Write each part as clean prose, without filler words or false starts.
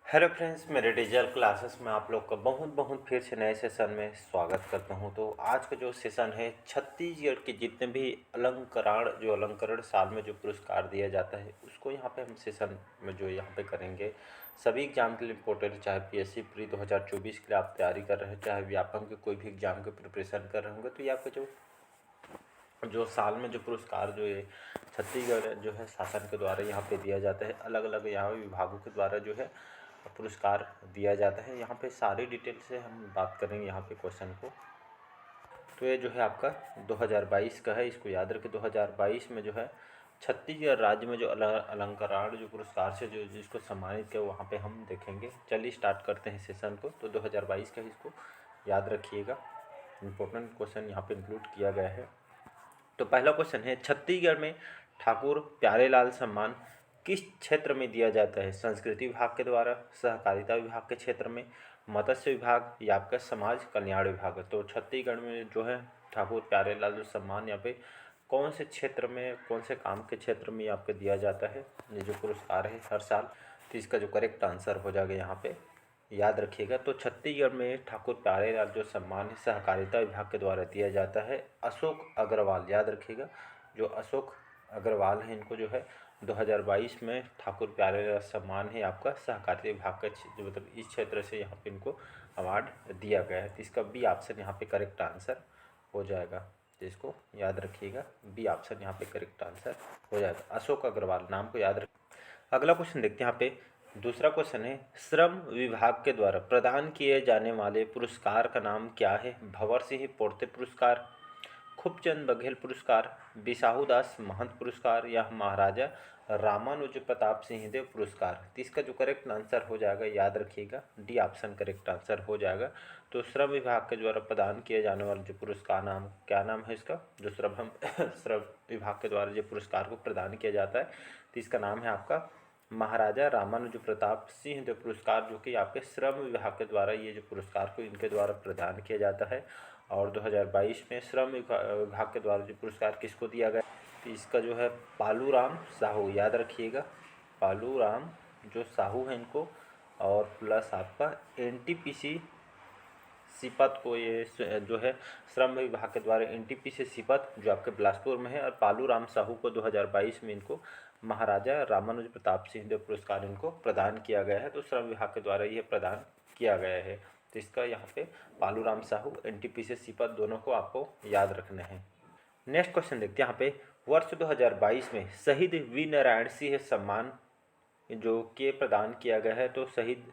Hello friends, मेरे digital classes में आप लोग का बहुत बहुत फिर से नए सेशन में स्वागत करता हूं। तो आज का जो सेशन है, छत्तीसगढ़ के जितने भी अलंकरण साल में जो पुरस्कार दिया जाता है उसको यहाँ पे हम सेशन में जो यहाँ पे करेंगे। सभी एग्जाम के लिए इम्पोर्टेंट है, चाहे पीएससी प्री 2024 के लिए आप तैयारी कर रहे हैं, चाहे व्यापम के कोई भी एग्जाम की प्रिपरेशन कर रहे होंगे, तो यहाँ पे जो जो साल में जो पुरस्कार जो ये छत्तीसगढ़ जो है शासन के द्वारा यहाँ पे दिया जाता है, अलग अलग यहाँ विभागों के द्वारा जो है पुरस्कार दिया जाता है। यहाँ पे सारी डिटेल से हम बात करेंगे यहाँ पे क्वेश्चन को। तो ये जो है आपका 2022 का है, इसको याद रखें। 2022 में जो है छत्तीसगढ़ राज्य में जो अलंकरण जो पुरस्कार से जो जिसको सम्मानित किया वहाँ पे हम देखेंगे। चलिए स्टार्ट करते हैं सेशन को। तो 2022 का इसको याद रखिएगा, इम्पोर्टेंट क्वेश्चन यहाँ पे इंक्लूड किया गया है। तो पहला क्वेश्चन है, छत्तीसगढ़ में ठाकुर प्यारेलाल सम्मान किस क्षेत्र में दिया जाता है? संस्कृति विभाग के द्वारा, सहकारिता विभाग के क्षेत्र में, मत्स्य विभाग या आपका समाज कल्याण विभाग। तो छत्तीसगढ़ में जो है ठाकुर प्यारेलाल जो सम्मान यहाँ पे कौन से क्षेत्र में, कौन से काम के क्षेत्र में आपको दिया जाता है, ये जो पुरस्कार है हर साल। तो इसका जो करेक्ट आंसर हो जाएगा यहाँ पे, याद रखिएगा। तो छत्तीसगढ़ में ठाकुर प्यारेलाल जो सम्मान है सहकारिता विभाग के द्वारा दिया जाता है। अशोक अग्रवाल, याद रखिएगा, जो अशोक अग्रवाल है इनको जो है 2022 में ठाकुर प्यारेलाल सम्मान है आपका सहकारिता विभाग का जो मतलब इस क्षेत्र से यहाँ पे इनको अवार्ड दिया गया है। तो इसका बी ऑप्शन यहाँ पे करेक्ट आंसर हो जाएगा। तो इसको याद रखिएगा, बी ऑप्शन यहाँ पे करेक्ट आंसर हो जाएगा। अशोक अग्रवाल नाम को याद रख। अगला क्वेश्चन देखते हैं यहाँ पे। दूसरा क्वेश्चन है, श्रम विभाग के द्वारा प्रदान किए जाने वाले पुरस्कार का नाम क्या है? भंवर सिंह पोर्ते पुरस्कार, खूबचंद बघेल पुरस्कार, बिसाहूदास महंत पुरस्कार या महाराजा रामानुज प्रताप सिंह देव पुरस्कार। तो इसका जो करेक्ट आंसर हो जाएगा, याद रखिएगा, डी ऑप्शन करेक्ट आंसर हो जाएगा। तो श्रम विभाग के द्वारा प्रदान किए जाने वाले जो पुरस्कार नाम क्या नाम है इसका, जो श्रम विभाग के द्वारा जो पुरस्कार को प्रदान किया जाता है, तो इसका नाम है आपका महाराजा रामानुज प्रताप सिंह देव पुरस्कार, जो कि आपके श्रम विभाग के द्वारा ये जो पुरस्कार को इनके द्वारा प्रदान किया जाता है। और 2022 में श्रम विभाग के द्वारा जो पुरस्कार किसको दिया गया, तो इसका जो है पालूराम साहू, याद रखिएगा, पालूराम जो साहू है इनको, और प्लस आपका एनटीपीसी सिपत को ये जो है श्रम विभाग के द्वारा एनटीपीसी सिपत जो आपके बिलासपुर में है, और पालूराम साहू को 2022 में इनको महाराजा रामानुज प्रताप सिंह देव पुरस्कार इनको प्रदान किया गया है। तो श्रम विभाग के द्वारा यह प्रदान किया गया है। तो इसका यहाँ पे पालूराम साहू, एनटीपीसी सिपत दोनों को आपको याद रखना है। नेक्स्ट क्वेश्चन देखते हैं यहाँ पे। वर्ष 2022 में शहीद वी नारायण सिंह सम्मान जो के प्रदान किया गया है। तो शहीद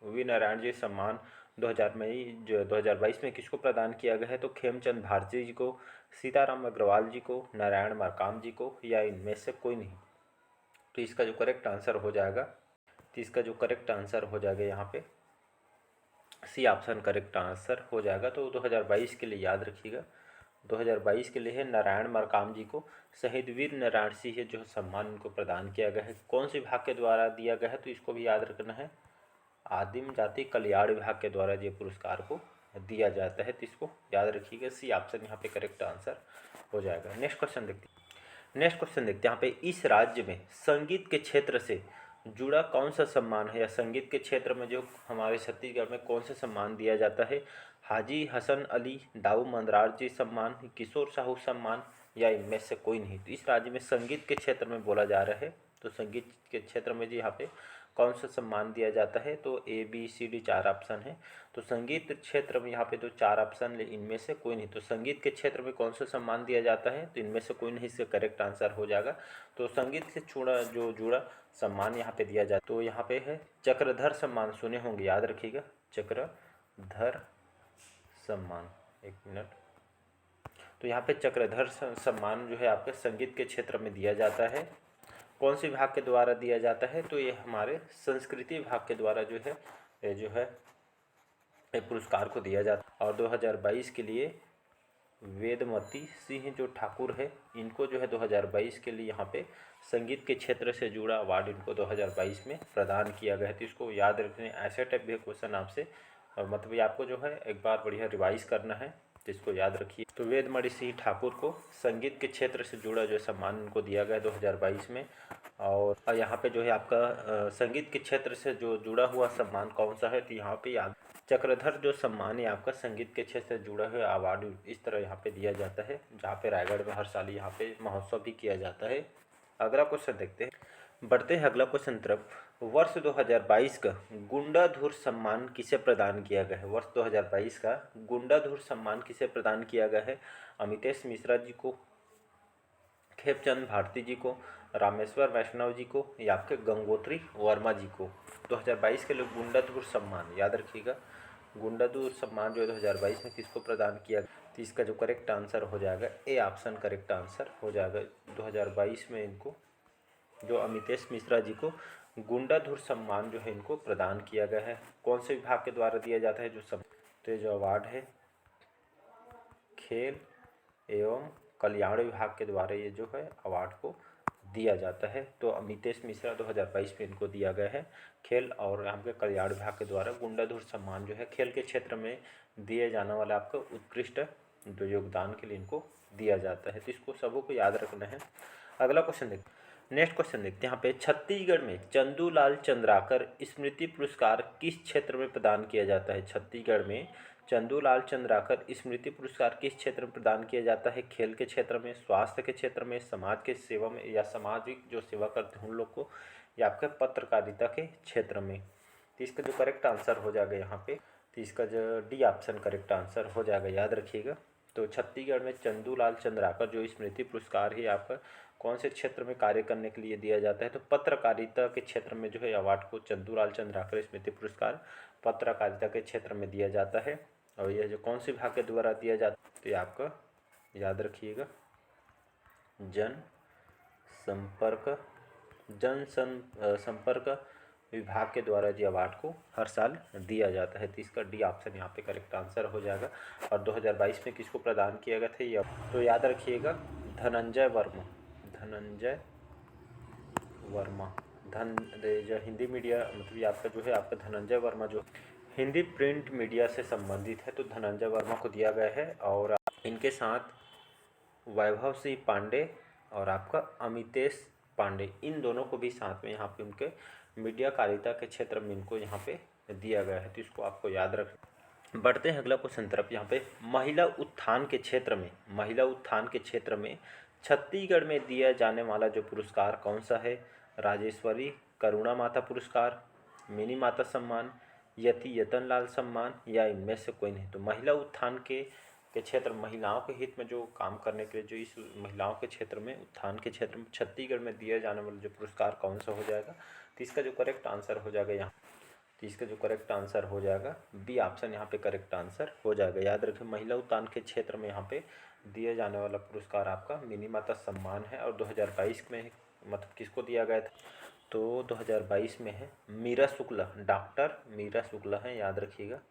वी नारायण जी सम्मान 2022 में किसको प्रदान किया गया है? तो खेमचंद भारती जी को, सीताराम अग्रवाल जी को, नारायण मरकाम जी को, या इनमें से कोई नहीं। तो इसका जो करेक्ट आंसर हो जाएगा, तो इसका जो करेक्ट आंसर हो जाएगा यहाँ पे सी ऑप्शन करेक्ट आंसर हो जाएगा। तो 2022 के लिए याद रखिएगा, 2022 के लिए है नारायण मरकाम जी को शहीद वीर नारायण सिंह जो सम्मान इनको प्रदान किया गया है। कौन से विभाग के द्वारा दिया गया है? तो इसको भी याद रखना है, आदिम जाति कल्याण विभाग के द्वारा ये पुरस्कार को दिया जाता है। तो इसको याद रखिएगा, सी ऑप्शन यहाँ पे करेक्ट आंसर हो जाएगा। नेक्स्ट क्वेश्चन देखते हैं यहाँ पे। इस राज्य में संगीत के क्षेत्र से जुड़ा कौन सा सम्मान है, या संगीत के क्षेत्र में जो हमारे छत्तीसगढ़ में कौन सा सम्मान दिया जाता है? हाजी हसन अली दाऊ मंदरार जी सम्मान, किशोर साहू सम्मान, या इनमें से कोई नहीं। तो इस राज्य में संगीत के क्षेत्र में बोला जा रहा है, तो संगीत के क्षेत्र में जी यहाँ पे कौन सा सम्मान दिया जाता है? तो A B C D 4 option है। तो संगीत क्षेत्र में यहाँ पे तो 4 ऑप्शन, इनमें से कोई नहीं। तो संगीत के क्षेत्र में कौन सा सम्मान दिया जाता है? तो इनमें से कोई नहीं, इसका करेक्ट आंसर हो जाएगा। तो संगीत से जुड़ा सम्मान यहाँ पे दिया जाता है। तो यहाँ पे है चक्रधर सम्मान, सुने होंगे, याद रखिएगा, चक्रधर सम्मान। एक मिनट। तो यहाँ पे चक्रधर सम्मान जो है आपके संगीत के क्षेत्र में दिया जाता है। कौन से विभाग के द्वारा दिया जाता है? तो ये हमारे संस्कृति विभाग के द्वारा जो है ये पुरस्कार को दिया जाता है। और 2022 के लिए वेदमती सिंह जो ठाकुर है, इनको जो है 2022 के लिए यहाँ पे संगीत के क्षेत्र से जुड़ा अवार्ड इनको 2022 में प्रदान किया गया है। तो इसको याद रखने, ऐसे टाइप भी क्वेश्चन आपसे मतलब ये आपको जो है एक बार बढ़िया रिवाइज करना है। तो इसको याद रखिए। तो वेदमणि सिंह ठाकुर को संगीत के क्षेत्र से जुड़ा जो सम्मान उनको दिया गया 2022 में। और यहाँ पे जो है आपका संगीत के क्षेत्र से जो जुड़ा हुआ सम्मान कौन सा है, तो यहाँ पे याद चक्रधर जो सम्मान है आपका संगीत के क्षेत्र से जुड़ा हुआ अवार्ड इस तरह यहाँ पे दिया जाता है, जहाँ पे रायगढ़ में हर साल यहाँ पे महोत्सव भी किया जाता है। अगला क्वेश्चन देखते हैं, बढ़ते हैं अगला क्वेश्चन तरफ। वर्ष 2022 का गुंडाधुर सम्मान किसे प्रदान किया गया है? वर्ष 2022 का गुंडाधुर सम्मान किसे प्रदान किया गया है? अमितेश मिश्रा जी को, खेमचंद भारती जी को, रामेश्वर वैष्णव जी को, या आपके गंगोत्री वर्मा जी को। 2022 के लिए गुंडाधुर सम्मान याद रखिएगा। गुंडाधुर सम्मान जो है 2022 में किसको प्रदान किया? तो इसका जो करेक्ट आंसर हो जाएगा ए ऑप्शन करेक्ट आंसर हो जाएगा। 2022 में इनको जो अमितेश मिश्रा जी को गुंडाधुर सम्मान जो है इनको प्रदान किया गया है। कौन से विभाग के द्वारा दिया जाता है तो ये जो अवार्ड है खेल एवं कल्याण विभाग के द्वारा ये जो है अवार्ड को दिया जाता है। तो अमितेश मिश्रा 2022 में इनको दिया गया है। खेल और यहाँ के कल्याण विभाग के द्वारा गुंडाधुर सम्मान जो है खेल के क्षेत्र में दिए जाने वाला आपका उत्कृष्ट जो योगदान के लिए इनको दिया जाता है। तो इसको सबों को याद रखना है। अगला क्वेश्चन देखते नेक्स्ट क्वेश्चन देखते हैं। यहाँ पे छत्तीसगढ़ में चंदूलाल चंद्राकर स्मृति पुरस्कार किस क्षेत्र में प्रदान किया जाता है? छत्तीसगढ़ में चंदूलाल चंद्राकर स्मृति पुरस्कार किस क्षेत्र में प्रदान किया जाता है? खेल के क्षेत्र में, स्वास्थ्य के क्षेत्र में, समाज के सेवा में, या सामाजिक जो सेवा करते हैं उन लोग को, या आपके पत्रकारिता के क्षेत्र में। तो इसका जो करेक्ट आंसर हो जाएगा यहाँ पे, तो इसका जो डी ऑप्शन करेक्ट आंसर हो जाएगा, याद रखिएगा। तो छत्तीसगढ़ में चंदूलाल चंद्राकर जो स्मृति पुरस्कार है आपका कौन से क्षेत्र में कार्य करने के लिए दिया जाता है? तो पत्रकारिता के क्षेत्र में जो है अवार्ड को चंदूलाल चंद्राकर स्मृति पुरस्कार पत्रकारिता के क्षेत्र में दिया जाता है। और यह जो कौन से विभाग के द्वारा दिया जाता है, तो ये आपका याद रखिएगा संपर्क विभाग के द्वारा जी अवार्ड को हर साल दिया जाता है। तो इसका डी ऑप्शन यहाँ पे करेक्ट आंसर हो जाएगा। और 2022 में किसको प्रदान किया गया था ये, तो याद रखिएगा धनंजय वर्मा जो हिंदी मीडिया मतलब ये आपका जो है आपका धनंजय वर्मा जो हिंदी प्रिंट मीडिया से संबंधित है, तो धनंजय वर्मा को दिया गया है। और इनके साथ वैभव सिंह पांडे और आपका अमितेश पांडे, इन दोनों को भी साथ में यहाँ पे उनके मीडिया कारिता के क्षेत्र में इनको यहाँ पे दिया गया है। तो इसको आपको याद रख। बढ़ते हैं अगला क्वेश्चन तरफ। यहाँ पे महिला उत्थान के क्षेत्र में छत्तीसगढ़ में दिया जाने वाला जो पुरस्कार कौन सा है? राजेश्वरी करुणा माता पुरस्कार, मिनी माता सम्मान, यति यतन लाल सम्मान, या इनमें से कोई नहीं। तो महिला उत्थान के क्षेत्र महिलाओं के हित में जो काम करने के लिए जो इस महिलाओं के क्षेत्र में उत्थान के क्षेत्र में छत्तीसगढ़ में दिया जाने वाला जो पुरस्कार कौन सा हो जाएगा? तो इसका जो करेक्ट आंसर हो जाएगा यहाँ, तो इसका जो करेक्ट आंसर हो जाएगा बी ऑप्शन यहाँ पे करेक्ट आंसर हो जाएगा। याद रखें महिला उत्थान के क्षेत्र में यहाँ पे दिए जाने वाला पुरस्कार आपका मिनी माता सम्मान है। और 2022 में मतलब किसको दिया गया था? तो 2022 में है मीरा शुक्ला, डॉक्टर मीरा शुक्ला है, याद रखिएगा।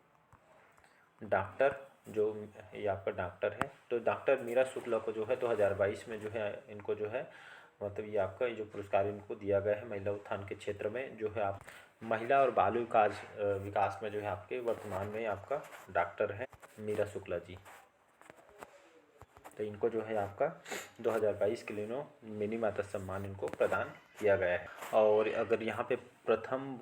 डॉक्टर जो ये आपका डॉक्टर है, तो डॉक्टर मीरा शुक्ला को जो है 2022 में जो है इनको जो है मतलब ये आपका ये जो पुरस्कार इनको दिया गया है महिला उत्थान के क्षेत्र में, जो है आप महिला और बाल विकास में जो है आपके वर्तमान में आपका डॉक्टर है मीरा शुक्ला जी। तो इनको जो है आपका 2022 के लिए मिनी माता सम्मान इनको प्रदान किया गया है। और अगर यहाँ पे प्रथम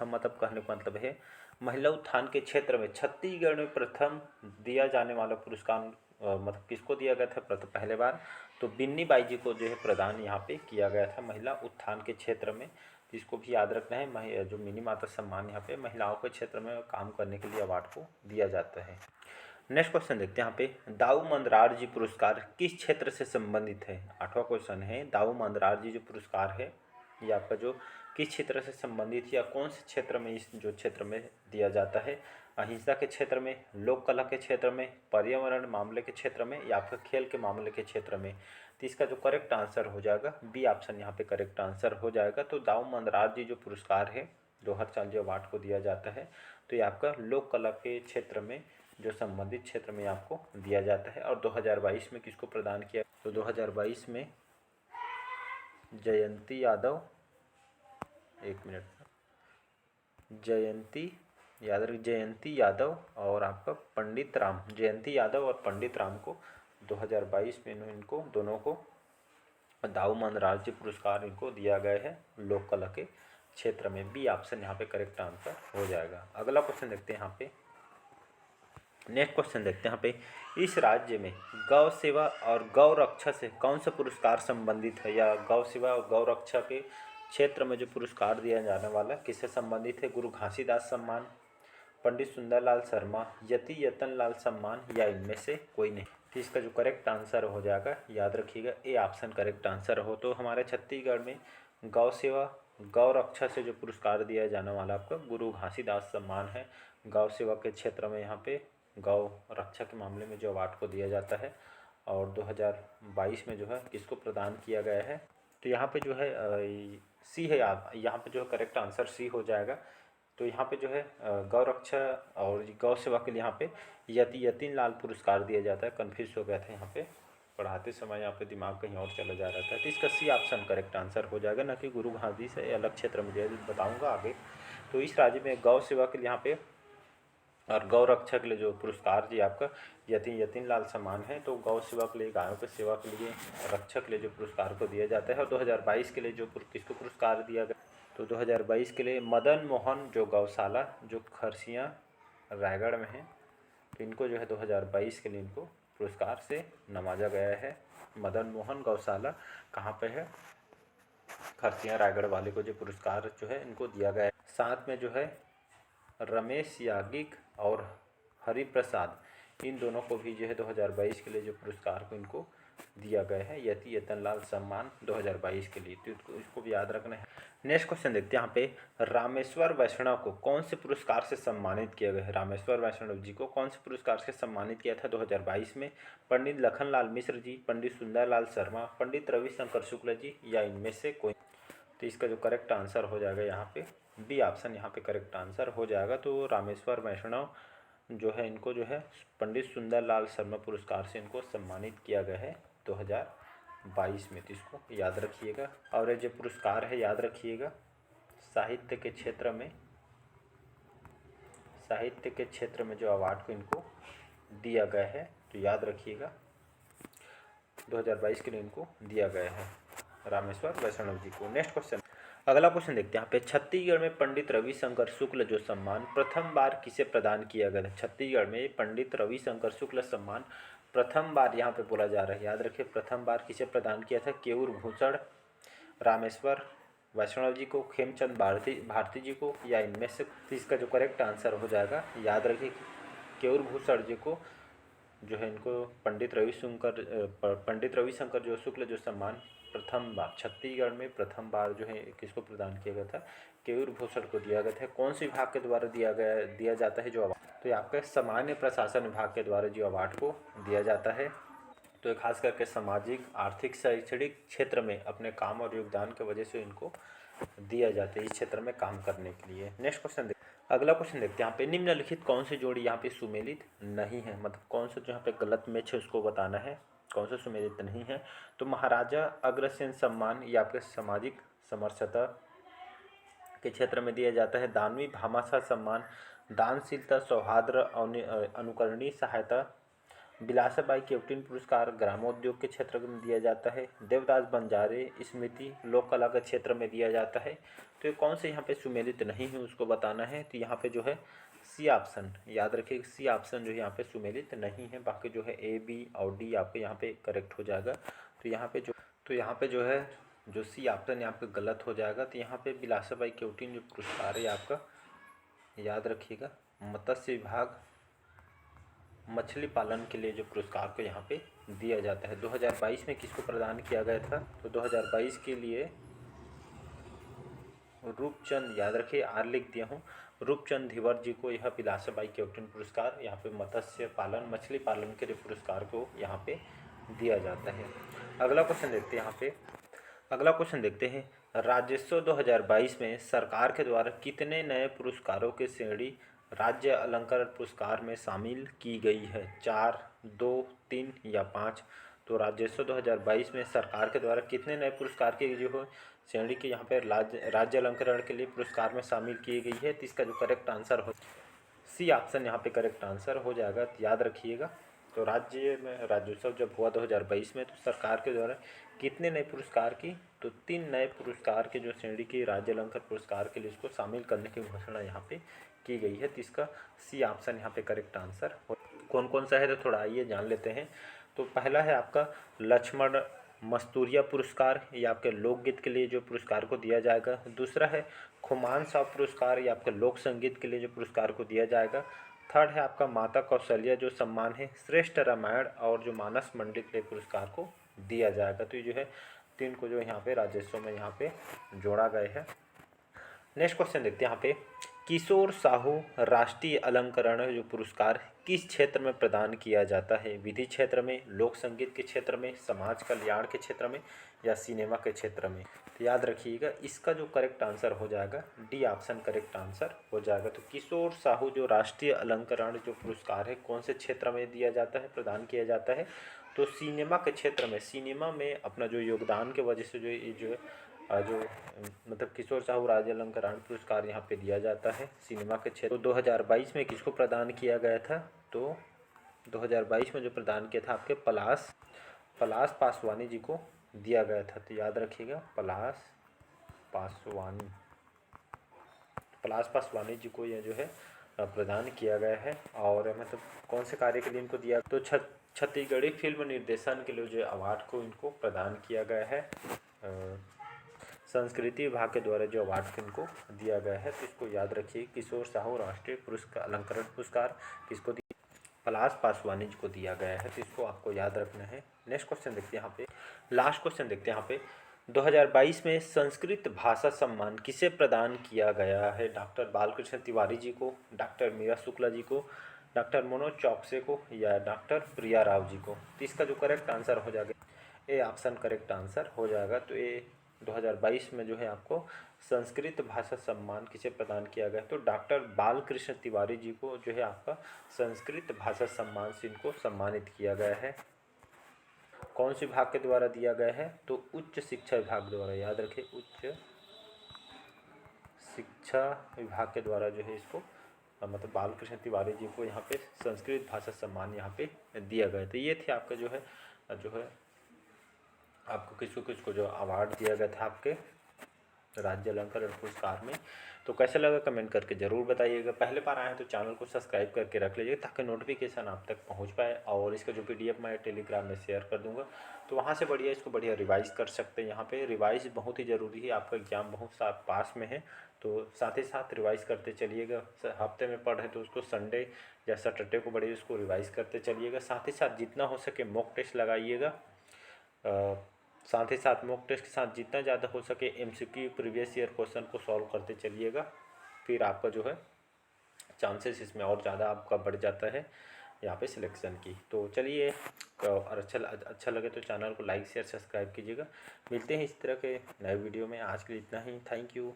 मतलब कहने का मतलब है महिला उत्थान के क्षेत्र में छत्तीसगढ़ में प्रथम दिया जाने वाला पुरस्कार मतलब किसको दिया गया था पहले बार? तो बिन्नी बाई जी को जो है प्रदान यहाँ पे किया गया था महिला उत्थान के क्षेत्र में। तो इसको भी याद रखना है, जो मिनी माता सम्मान यहाँ पे महिलाओं के क्षेत्र में काम करने के लिए अवार्ड को दिया जाता है। नेक्स्ट क्वेश्चन देखते हैं। यहाँ पे दाऊ मंदरार जी पुरस्कार किस क्षेत्र से संबंधित है? 8वां क्वेश्चन है दाऊ मंदरार जी जो पुरस्कार है ये आपका जो किस क्षेत्र से संबंधित या कौन से क्षेत्र में इस जो क्षेत्र में दिया जाता है? अहिंसा के क्षेत्र में, लोक कला के क्षेत्र में, पर्यावरण मामले के क्षेत्र में, या आपका खेल के मामले के क्षेत्र में। तो इसका जो करेक्ट आंसर हो जाएगा बी ऑप्शन यहाँ पे करेक्ट आंसर हो जाएगा। तो दाऊ मंदरार जी जो पुरस्कार है जो हर साल जो अवार्ड को दिया जाता है, तो ये आपका लोक कला के क्षेत्र में जो संबंधित क्षेत्र में आपको दिया जाता है। और 2022 में किसको प्रदान किया? तो 2022 में जयंती याद रखिए जयंती यादव और आपका पंडित राम, जयंती यादव और पंडित राम को 2022 में इनको दोनों को दाऊ मन राज्य पुरस्कार इनको दिया गया है लोक कला के क्षेत्र में। बी ऑप्शन यहाँ पे करेक्ट आंसर हो जाएगा। अगला क्वेश्चन देखते हैं यहाँ पे, नेक्स्ट क्वेश्चन देखते हैं यहाँ पे, इस राज्य में गौ सेवा और गौ रक्षा से कौन सा पुरस्कार संबंधित है, या गौ सेवा और गौ रक्षा के क्षेत्र में जो पुरस्कार दिया जाने वाला किससे संबंधित है? गुरु घासीदास सम्मान, पंडित सुंदरलाल शर्मा, यति यतन लाल सम्मान, या इनमें से कोई नहीं। तो इसका जो करेक्ट आंसर हो जाएगा, याद रखिएगा ए ऑप्शन करेक्ट आंसर हो। तो हमारे छत्तीसगढ़ में गौ सेवा गौ रक्षा से जो पुरस्कार दिया जाने वाला आपका गुरु घासीदास सम्मान है। गौ सेवा के क्षेत्र में यहाँ पे गौ रक्षा के मामले में जो अवार्ड को दिया जाता है, और 2022 में जो है किसको प्रदान किया गया है? तो यहाँ पे जो है सी है, यहाँ पे जो है करेक्ट आंसर सी हो जाएगा। तो यहाँ पे जो है गौ रक्षा और गौ सेवा के लिए यहाँ पे यतिन लाल पुरस्कार दिया जाता है। कन्फ्यूज हो गया था यहाँ पे पढ़ाते समय, यहाँ पे दिमाग कहीं और चला जा रहा था। तो इसका सी ऑप्शन करेक्ट आंसर हो जाएगा, ना कि गुरु घासी से अलग क्षेत्र में दिया, बताऊँगा आगे। तो इस राज्य में गौ सेवा के लिए यहाँ पे और गौ रक्षा के लिए जो पुरस्कार जी आपका यतिन लाल सम्मान है। तो गौ सेवा के लिए, गायों की सेवा के लिए, रक्षा के लिए जो पुरस्कार को दिया जाता है। और 2022 के लिए जो किसको पुरस्कार दिया गया? तो 2022 के लिए मदन मोहन जो गौशाला जो खरसियाँ रायगढ़ में है, तो इनको जो है 2022 के लिए इनको पुरस्कार से नवाजा गया है। मदन मोहन गौशाला कहाँ पे है? खरसियाँ रायगढ़ वाले को जो पुरस्कार जो है इनको दिया गया है। साथ में जो है रमेश याज्ञिक और हरिप्रसाद, इन दोनों को भी जो है 2022 के लिए जो पुरस्कार को इनको दिया गया है यति यतन लाल सम्मान 2022 के लिए। तो इसको भी याद रखना है। नेक्स्ट क्वेश्चन देखते हैं यहाँ पे, रामेश्वर वैष्णव को कौन से पुरस्कार से सम्मानित किया गया है? रामेश्वर वैष्णव जी को कौन से पुरस्कार से सम्मानित किया था 2022 में? पंडित लखनलाल मिश्र जी, पंडित सुंदरलाल शर्मा, पंडित रविशंकर शुक्ल जी, या इनमें से कोई। तो इसका जो करेक्ट आंसर हो जाएगा यहाँ पे बी ऑप्शन यहाँ पे करेक्ट आंसर हो जाएगा। तो रामेश्वर वैष्णव जो है इनको जो है पंडित सुंदरलाल शर्मा पुरस्कार से इनको सम्मानित किया गया है 2022 में। तो इसको याद रखिएगा। और ये जो पुरस्कार है याद रखिएगा साहित्य के क्षेत्र में जो अवार्ड को इनको दिया गया है, तो याद रखिएगा 2022 के लिए इनको दिया गया है रामेश्वर वैष्णव जी को। नेक्स्ट क्वेश्चन, अगला क्वेश्चन देखते हैं यहाँ पे, छत्तीसगढ़ में पंडित रविशंकर शुक्ल जो सम्मान प्रथम बार किसे प्रदान किया गया था? छत्तीसगढ़ में पंडित रविशंकर शुक्ल सम्मान प्रथम बार यहाँ पे बोला जा रहा है, याद रखिए प्रथम बार किसे प्रदान किया था? केयूर भूषण रामेश्वर वैष्णव जी को, खेमचंद भारती जी को, या इनमें से। इसका जो करेक्ट आंसर हो जाएगा, याद रखिए केयूर भूषण जी को जो है इनको पंडित रविशंकर जो शुक्ल जो सम्मान प्रथम बार छत्तीसगढ़ में प्रथम बार जो है किसको प्रदान किया गया था? केयूर भूषण को दिया गया था। कौन से विभाग के द्वारा दिया जाता है जो अवार्ड? तो ये आपके सामान्य प्रशासन विभाग के द्वारा जो अवार्ड को दिया जाता है। तो ये खास करके सामाजिक, आर्थिक, शैक्षणिक क्षेत्र में अपने काम और योगदान की वजह से इनको दिया जाता है इस क्षेत्र में काम करने के लिए। नेक्स्ट क्वेश्चन अगला क्वेश्चन देखते हैं यहाँ पे, निम्नलिखित कौन सी जोड़ी यहाँ पे सुमेलित नहीं है? मतलब कौन सा जो यहाँ पे गलत मैच है उसको बताना है, कौन सा सुमेलित नहीं है। तो महाराजा अग्रसेन सम्मान ये आपके सामाजिक समरसता के क्षेत्र में दिया जाता है। दानवी भामाशाह सम्मान दानशीलता, सौहार्द, अनुकरणीय सहायता। बिलासाबाई केवटिन पुरस्कार ग्रामोद्योग के क्षेत्र में दिया जाता है। देवदास बंजारे स्मृति लोक कला के क्षेत्र में दिया जाता है। तो ये कौन से यहाँ पे सुमेलित नहीं है उसको बताना है। तो यहाँ पे जो है सी ऑप्शन, याद रखिए सी ऑप्शन जो है यहाँ पे सुमेलित नहीं है। बाकी जो है ए, बी और डी आपके यहाँ पे करेक्ट हो जाएगा। तो यहाँ पे जो है जो सी ऑप्शन यहाँ पे गलत हो जाएगा। तो यहाँ पे बिलासाबाई केवटिन जो पुरस्कार है आपका, याद रखिएगा मत्स्य विभाग मछली पालन के लिए जो पुरस्कार को यहाँ पे दिया जाता है। 2022 में किसको प्रदान किया गया था? तो 2022 के लिए रूपचंद, याद रखिए आर लिख दिया हूँ, रूपचंद धिवर जी को यह बिलासाबाई केवटिन पुरस्कार यहाँ पे मत्स्य पालन मछली पालन के लिए पुरस्कार को यहाँ पे दिया जाता है। अगला क्वेश्चन देखते हैं, राज्योत्सव 2022 में सरकार के द्वारा कितने नए पुरस्कारों की श्रेणी राज्य अलंकरण पुरस्कार में शामिल की गई है? 4, 2, 3 या 5। तो राज्योत्सव 2022 में सरकार के द्वारा कितने नए पुरस्कार की जो है श्रेणी के यहाँ पे राज्य अलंकरण के लिए पुरस्कार में शामिल की गई है? तो इसका जो करेक्ट आंसर हो सी ऑप्शन यहाँ पे करेक्ट आंसर हो जाएगा, तो याद रखिएगा। तो राज्य में राज्योत्सव जब हुआ 2022 में, तो सरकार के द्वारा कितने नए पुरस्कार की, तो 3 नए पुरस्कार के जो श्रेणी की राज्य अलंकार पुरस्कार के लिए इसको शामिल करने की घोषणा यहाँ पे की गई है। तो इसका सी ऑप्शन यहाँ पे करेक्ट आंसर हो। कौन कौन सा है तो थोड़ा आइए जान लेते हैं। तो पहला है आपका लक्ष्मण मस्तूरिया पुरस्कार, ये आपके लोकगीत के लिए जो पुरस्कार को दिया जाएगा। दूसरा है खुमान साहब पुरस्कार, ये आपके लोक संगीत के लिए जो पुरस्कार को दिया जाएगा। थर्ड है आपका माता कौशल्या जो सम्मान है श्रेष्ठ रामायण और जो मानस मंडित के लिए पुरस्कार को दिया जाएगा। तो ये जो है 3 को जो यहाँ पे राजस्व में यहाँ पे जोड़ा गया है। नेक्स्ट क्वेश्चन देखते हैं यहाँ पे, किशोर साहू राष्ट्रीय अलंकरण जो पुरस्कार किस क्षेत्र में प्रदान किया जाता है? विधि क्षेत्र में, लोक संगीत के क्षेत्र में, समाज कल्याण के क्षेत्र में या सिनेमा के क्षेत्र में? तो याद रखिएगा, इसका जो करेक्ट आंसर हो जाएगा डी ऑप्शन करेक्ट आंसर हो जाएगा। तो किशोर साहू जो राष्ट्रीय अलंकरण जो पुरस्कार है कौन से क्षेत्र में दिया जाता है, प्रदान किया जाता है? तो सिनेमा के क्षेत्र में। सिनेमा में अपना जो योगदान के वजह से जो ये जो जो मतलब किशोर साहू राज्य अलंकरण पुरस्कार यहाँ पे दिया जाता है सिनेमा के क्षेत्र। तो 2022 में किसको प्रदान किया गया था? तो 2022 में जो प्रदान किया था आपके पलाश पासवानी जी को दिया गया था। तो याद रखिएगा पलाश पासवानी जी को यह जो है प्रदान किया गया है। और मतलब कौन से कार्य के लिए इनको दिया? तो छत्तीसगढ़ी फिल्म निर्देशन के लिए जो अवार्ड को इनको प्रदान किया गया है। संस्कृति विभाग के द्वारा जो अवार्ड इनको दिया गया है। तो इसको याद रखिए, किशोर साहू राष्ट्रीय पुरस्कार अलंकरण पुरस्कार किसको दिया? पलाश पासवानी जी को दिया गया है। तो इसको आपको याद रखना है। नेक्स्ट क्वेश्चन देखते हैं यहाँ पे, लास्ट क्वेश्चन देखते हैं यहाँ पे, 2022 में संस्कृत भाषा सम्मान किसे प्रदान किया गया है? डॉक्टर बालकृष्ण तिवारी जी को, डॉक्टर मीरा शुक्ला जी को, डॉक्टर मनोज चौकसे को या डॉक्टर प्रिया राव जी को? तो इसका जो करेक्ट आंसर हो जाएगा ए ऑप्शन करेक्ट आंसर हो जाएगा। तो ये 2022 में जो है आपको संस्कृत भाषा सम्मान किसे प्रदान किया गया? तो डॉक्टर बालकृष्ण तिवारी जी को जो है आपका संस्कृत भाषा सम्मान से इनको सम्मानित किया गया है। कौन से विभाग के द्वारा दिया गया है? तो उच्च शिक्षा विभाग द्वारा। याद रखें, उच्च शिक्षा विभाग के द्वारा जो है इसको मतलब बालकृष्ण तिवारी जी को यहाँ पे संस्कृत भाषा सम्मान यहाँ पे दिया गया। तो ये थे आपका जो है आपको किसको किसको जो अवार्ड दिया गया था आपके राज्य अलंकरण पुरस्कार में। तो कैसा लगा कमेंट करके ज़रूर बताइएगा। पहले बार आए हैं तो चैनल को सब्सक्राइब करके रख लीजिएगा ताकि नोटिफिकेशन आप तक पहुंच पाए। और इसका जो PDF मैं टेलीग्राम में शेयर कर दूंगा, तो वहां से बढ़िया इसको बढ़िया रिवाइज़ कर सकते हैं। यहाँ पे रिवाइज़ बहुत ही ज़रूरी है, आपका एग्जाम बहुत सा पास में है, तो साथ ही साथ रिवाइज़ करते चलिएगा। हफ्ते में पढ़े तो उसको संडे या सैटरडे को बढ़िया उसको रिवाइज़ करते चलिएगा। साथ ही साथ जितना हो सके मॉक टेस्ट लगाइएगा। साथ ही साथ मॉक टेस्ट के साथ जितना ज़्यादा हो सके MCQ प्रीवियस ईयर क्वेश्चन को सॉल्व करते चलिएगा। फिर आपका जो है चांसेस इसमें और ज़्यादा आपका बढ़ जाता है यहाँ पे सिलेक्शन की। तो चलिए, और अच्छा लगे तो चैनल को लाइक शेयर सब्सक्राइब कीजिएगा। मिलते हैं इस तरह के नए वीडियो में। आज के लिए इतना ही। Thank you.